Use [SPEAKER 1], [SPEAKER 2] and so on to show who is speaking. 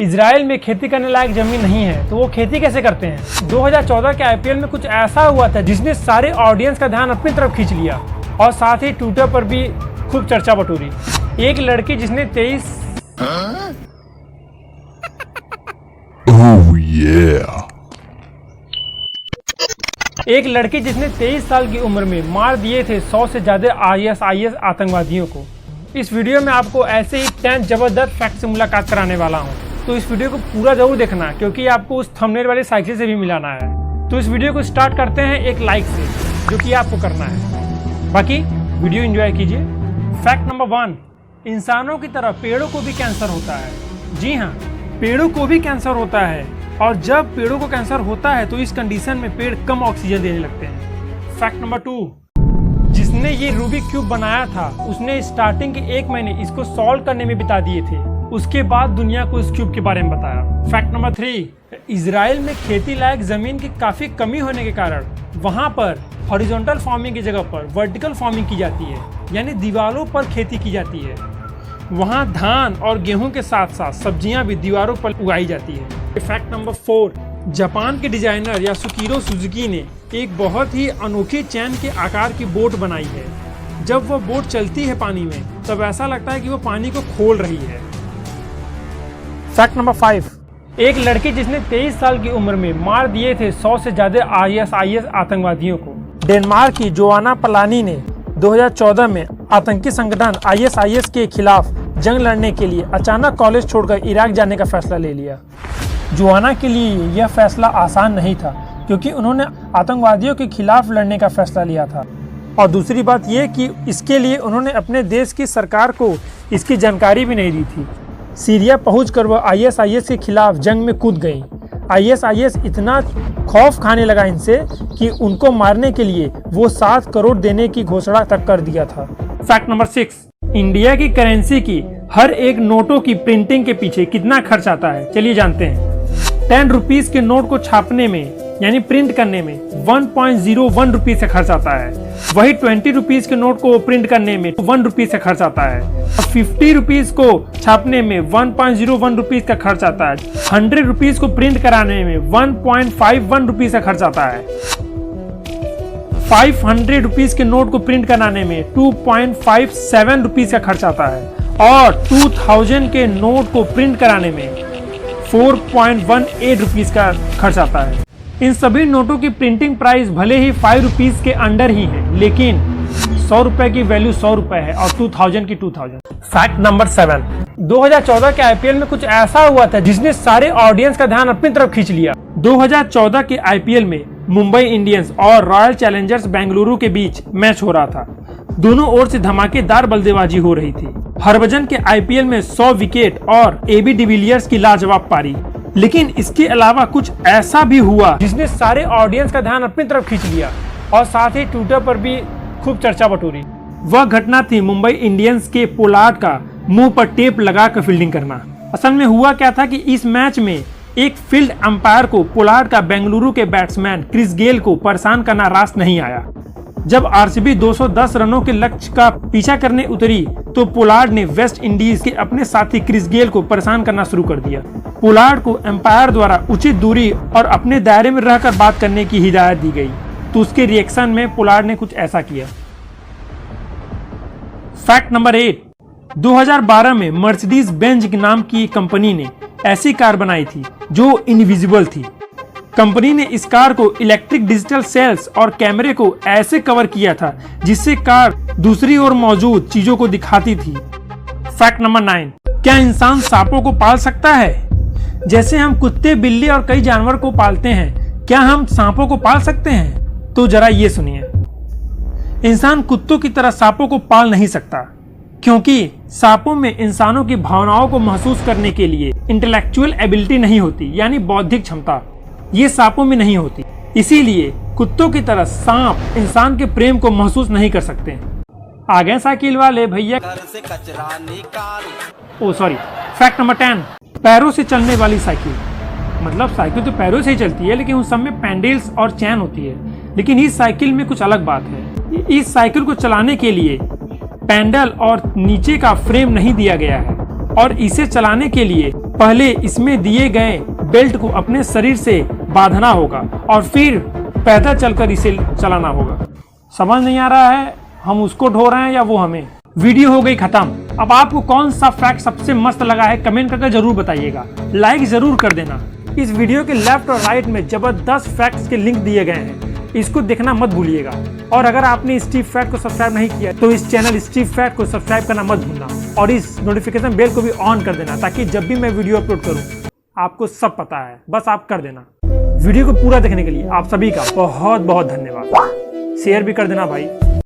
[SPEAKER 1] Israel में खेती करने लायक जमीन नहीं है तो वो खेती कैसे करते हैं। 2014 के आईपीएल में कुछ ऐसा हुआ था जिसने सारे ऑडियंस का ध्यान अपनी तरफ खींच लिया और साथ ही ट्विटर पर भी खूब चर्चा बटोरी। एक लड़की जिसने 23 साल की उम्र में मार दिए थे 100 से ज्यादा आईएसआईएस आतंकवादियों को। इस वीडियो में आपको ऐसे ही 10 जबरदस्त फैक्ट से मुलाकात कराने वाला हूं, तो इस वीडियो को पूरा जरूर देखना क्योंकि आपको उस थंबनेल वाली साइकिल से भी मिलाना है। तो इस वीडियो को स्टार्ट करते हैं एक लाइक से, जो कि आपको करना है। बाकी वीडियो एंजॉय कीजिए। फैक्ट नंबर 1, इंसानों की तरह पेड़ों को भी कैंसर होता है। जी हाँ, पेड़ों को भी कैंसर होता है और जब पेड़ों को कैंसर होता है तो इस कंडीशन में पेड़ कम ऑक्सीजन देने लगते हैं। फैक्ट नंबर 2, जिसने ये रूबिक क्यूब बनाया था उसने स्टार्टिंग के 1 महीने इसको सॉल्व करने में बिता दिए थे, उसके बाद दुनिया को इस क्यूब के बारे में बताया। फैक्ट नंबर 3, इजराइल में खेती लायक जमीन की काफी कमी होने के कारण वहां पर हॉरिजॉन्टल फार्मिंग की जगह पर वर्टिकल फार्मिंग की जाती है, यानी दीवारों पर खेती की जाती है। वहां धान और गेहूं के साथ साथ सब्जियां भी दीवारों पर उगाई जाती है। फैक्ट नंबर 4, जापान के डिजाइनर यासुकिरो सुजुकी ने एक बहुत ही अनोखी चैन के आकार की बोट बनाई है। जब वह बोट चलती है पानी में तब ऐसा लगता है कि वो पानी को खोल रही है। फैक्ट नंबर 5, एक लड़की जिसने 23 साल की उम्र में मार दिए थे 100 से ज्यादा आईएसआईएस आतंकवादियों को। डेनमार्क की जोआना पलानी ने 2014 में आतंकी संगठन आईएसआईएस के खिलाफ जंग लड़ने के लिए अचानक कॉलेज छोड़कर इराक जाने का फैसला ले लिया। जोआना के लिए यह फैसला आसान नहीं था क्योंकि उन्होंने आतंकवादियों के खिलाफ लड़ने का फैसला लिया था, और दूसरी बात यह कि इसके लिए उन्होंने अपने देश की सरकार को इसकी जानकारी भी नहीं दी थी। सीरिया पहुंचकर वह आईएसआईएस के खिलाफ जंग में कूद गई। आईएसआईएस इतना खौफ खाने लगा इनसे कि उनको मारने के लिए वो 7 करोड़ देने की घोषणा तक कर दिया था। फैक्ट नंबर 6, इंडिया की करेंसी की हर एक नोटों की प्रिंटिंग के पीछे कितना खर्च आता है, चलिए जानते हैं। 10 रुपीज के नोट को छापने में यानी प्रिंट करने में 1.01 रुपीज से खर्च आता है। वही 20 रुपीज के नोट को प्रिंट करने में 1 रुपीज से खर्च आता है। 50 रुपीज को छापने में 1.01 रुपीज का खर्च आता है। 100 रुपीज को प्रिंट कराने में 1.51 रुपीज का खर्च आता है। 500 रुपीज के नोट को प्रिंट कराने में 2.57 रुपीज का खर्च आता है और 2000 के नोट को प्रिंट कराने में 4.18 रुपीज का खर्च आता है। इन सभी नोटों की प्रिंटिंग प्राइस भले ही 5 रुपीज के अंडर ही है, लेकिन 100 रुपए की वैल्यू 100 रुपए है और 2000 की 2000। फैक्ट नंबर 7, 2014 के आईपीएल में कुछ ऐसा हुआ था जिसने सारे ऑडियंस का ध्यान अपनी तरफ खींच लिया। 2014 के आईपीएल में मुंबई इंडियंस और रॉयल चैलेंजर्स बेंगलुरु के बीच मैच हो रहा था। दोनों ओर से धमाकेदार बल्लेबाजी हो रही थी। हरभजन के आईपीएल में 100 विकेट और एबी डिविलियर्स की लाजवाब पारी। लेकिन इसके अलावा कुछ ऐसा भी हुआ जिसने सारे ऑडियंस का ध्यान अपनी तरफ खींच लिया और साथ ही ट्विटर पर भी खूब चर्चा बटोरी। वह घटना थी मुंबई इंडियंस के पोलार्ड का मुंह पर टेप लगाकर फील्डिंग करना। असल में हुआ क्या था कि इस मैच में एक फील्ड अंपायर को पोलार्ड का बेंगलुरु के बैट्समैन क्रिस गेल को परेशान करना रास नहीं आया। जब आरसीबी 210 रनों के लक्ष्य का पीछा करने उतरी तो पोलार्ड ने वेस्ट इंडीज के अपने साथी क्रिस गेल को परेशान करना शुरू कर दिया। पोलार्ड को एम्पायर द्वारा उचित दूरी और अपने दायरे में रहकर बात करने की हिदायत दी गई, तो उसके रिएक्शन में पोलार्ड ने कुछ ऐसा किया। फैक्ट नंबर 8, 2012 में मर्सिडीज बेंज नाम की कंपनी ने ऐसी कार बनाई थी जो इनविजिबल थी। कंपनी ने इस कार को इलेक्ट्रिक डिजिटल सेल्स और कैमरे को ऐसे कवर किया था जिससे कार दूसरी ओर मौजूद चीजों को दिखाती थी। फैक्ट नंबर 9, क्या इंसान सांपों को पाल सकता है? जैसे हम कुत्ते, बिल्ली और कई जानवर को पालते हैं, क्या हम सांपों को पाल सकते हैं? तो जरा ये सुनिए। इंसान कुत्तों की तरह सांपों को पाल नहीं सकता क्योंकि सांपों में इंसानों की भावनाओं को महसूस करने के लिए इंटेलेक्चुअल एबिलिटी नहीं होती, यानी बौद्धिक क्षमता ये सांपों में नहीं होती। इसीलिए कुत्तों की तरह सांप इंसान के प्रेम को महसूस नहीं कर सकते। आगे साइकिल वाले भैया से कचरा निकाल। ओ सॉरी। फैक्ट नंबर 10, पैरों से चलने वाली साइकिल। मतलब साइकिल तो पैरों से ही चलती है, लेकिन उस सब में पैडल्स और चैन होती है। लेकिन इस साइकिल में कुछ अलग बात है। इस साइकिल को चलाने के लिए पैडल और नीचे का फ्रेम नहीं दिया गया है और इसे चलाने के लिए पहले इसमें दिए गए बेल्ट को अपने शरीर से बांधना होगा और फिर पैदल चलकर इसे चलाना होगा। समझ नहीं आ रहा है हम उसको ढो रहे हैं या वो हमें। वीडियो हो गई खत्म। अब आपको कौन सा फैक्ट सबसे मस्त लगा है कमेंट करके जरूर बताइएगा। लाइक जरूर कर देना। इस वीडियो के लेफ्ट और राइट में जबरदस्त फैक्ट्स के लिंक दिए गए हैं, इसको देखना मत भूलिएगा। और अगर आपने स्टीव फैक्ट को सब्सक्राइब नहीं किया तो इस चैनल स्टीव फैक्ट को सब्सक्राइब करना मत भूलना और इस नोटिफिकेशन बेल को भी ऑन कर देना, ताकि जब भी मैं वीडियो अपलोड करूं आपको सब पता है, बस आप कर देना। वीडियो को पूरा देखने के लिए आप सभी का बहुत बहुत धन्यवाद। शेयर भी कर देना भाई।